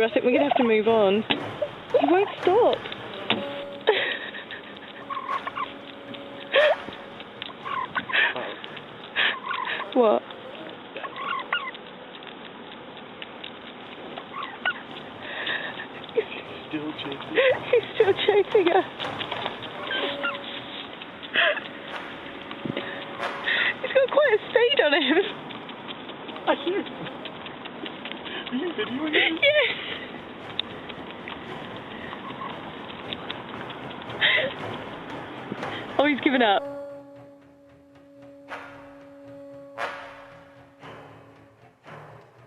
I think we're going to have to move on. He won't stop. What? Still chasing. He's still chasing us. He's got quite a speed on him. I hear. Are you videoing him? Yes. Oh, he's given up.